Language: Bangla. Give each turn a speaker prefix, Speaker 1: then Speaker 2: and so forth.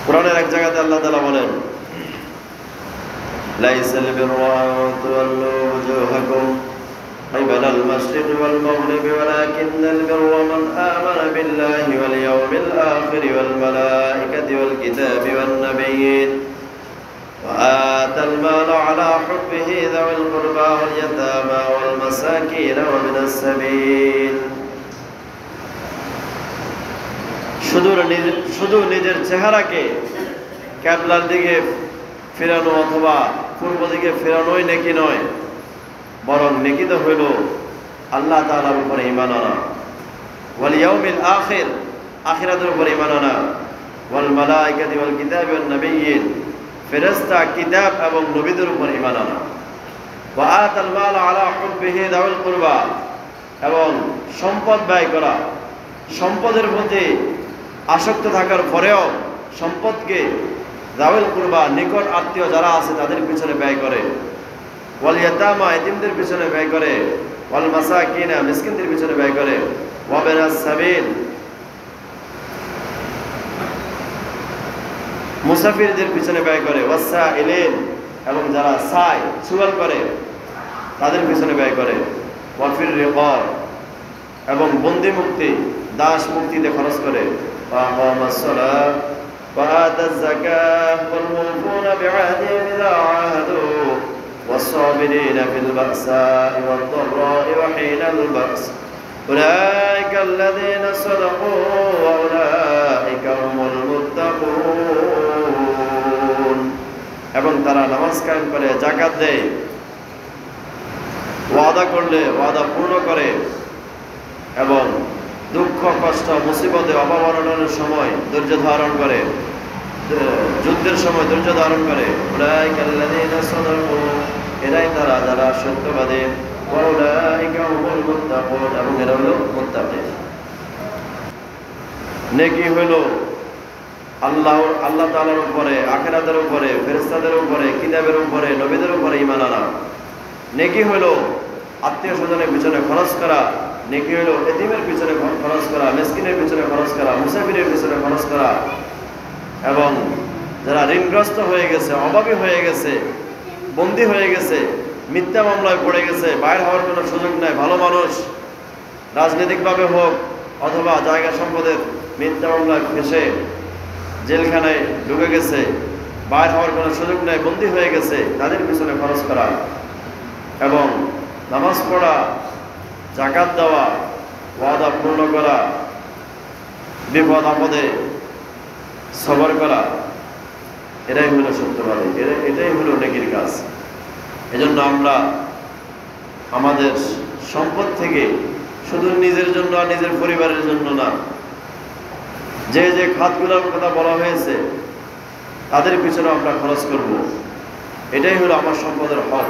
Speaker 1: কোরআনের এক জায়গাতে আল্লাহ তাআলা বলেন, লাইসাল বিররু আন তুওয়াল্লু ওজুহাকুম কিবালাল মাশরিকি ওয়াল মাগরিবি ওয়ালাকিন্নাল বিররা মান আমানা বিল্লাহি ওয়াল ইয়াউমিল আখির ওয়াল মালাইকাতি ওয়াল কিতাবি ওয়ান নাবিয়্যিন وآتى المال على حبه ذوي القربى واليتامى والمساكين وابن السبيل শুধু নিজের চেহারাকে কিবলার দিকে ফেরানো অথবা পূর্ব দিকে ফেরানোই নেকি নয়, বরং নেকি তো হইল আল্লাহ তাআলার উপরে ঈমান আনা, ওয়াল ইয়াউমিল আখির আখিরাতের উপরে ঈমান আনা, ওয়াল মালাইকাতি ওয়াল কিতাবি ওয়ান নাবিয়্যিন ফেরেশতা কিতাব এবং নবীদের উপর ঈমান আনা, ওয়া আতাল মাল আলা হুব্বিহি যাওয়াল কুরবা এবং সম্পদ ব্যয় করা, সম্পদের প্রতি আসক্ত থাকার পরেও সম্পদকে যাওয়াল কুরবা নিকট আত্মীয় যারা আছে তাদের পিছনে ব্যয় করে, ওয়াল ইয়াতামা এতিমদের পিছনে ব্যয় করে, ওয়াল মাসাকিনা মিসকিনদের পিছনে ব্যয় করে, ওয়া বিনাস সাবিল মুসাফিরদের পিছনে ব্যয় করে, ওয়াসাইলিন এবং যারা সাই সুয়াল করে তাদের পিছনে ব্যয় করে, ওয়াফির রিকাব এবং বন্দি মুক্তি দাস মুক্তিতে খরচ করে, ওয়া আকামাস সালাত ওয়া আতাজ যাকাত ওয়াল মুফুনা বিআহদিহিম ইযা আহাদু ওয়াস-সাবিরিনা ফিল বা'সা'i ওয়াদ-দাররা'i ওয়া হিনাল বা's উলাইকা আল্লাযীনা সাদাকু ওয়া উলাইকা হুমুল মুত্তাকুন এবং তারা নামাজ কায়েম করে, যাকাত দেয়, ওয়াদা করলে ওয়াদা পূর্ণ করে এবং দুঃখ কষ্ট মুসিবতে অভাব অনটনের সময় ধৈর্য ধারণ করে, যুদ্ধের সময় ধৈর্য ধারণ করে, উলাইকা আল্লাযীনা সাদাকু এরাই তারা যারা সত্যবাদী, ওয়া উলাইকা হুমুল মুত্তাকুন এবং এরা হলো মুত্তাকি। নেকি হলো আল্লাহ তাআলার উপরে, আখিরাতের উপরে, ফেরেশতাদের উপরে, কিতাবের উপরে, নবীদের উপরে ঈমান আনা। নেকি হলো আত্মীয় স্বজনের পিছনে খরচ করা, নেকি হলো এতিমের পিছনে খরচ করা, মিসকিনের পিছনে খরচ করা, মুসাফিরের পিছনে খরচ করা এবং যারা ঋণগ্রস্ত হয়ে গেছে, অভাবী হয়ে গেছে, বন্দী হয়ে গেছে, মিথ্যা মামলায় পড়ে গেছে, বাইরে হওয়ার কোনো সুযোগ নাই, ভালো মানুষ রাজনৈতিকভাবে হোক অথবা জায়গা সম্পদের মিথ্যা মামলায় ফেসে জেলখানায় ঢুকে গেছে, বাইরে হওয়ার কোনো সুযোগ নেই, বন্দী হয়ে গেছে, তাদের পিছনে খরচ করা এবং নামাজ পড়া, যাকাত দেওয়া, ওয়াদা পূর্ণ করা, বিপদ আপদে সবর করা, এটাই হলো সত্যবাদী, এটাই হলো নেকির কাজ। এজন্য আমরা আমাদের সম্পদ থেকে শুধু নিজের জন্য আর নিজের পরিবারের জন্য না, যে যে খাতগুলোর কথা বলা হয়েছে তাদের পিছনে আমরা খরচ করব, এটাই হলো আমার সম্পদের হক।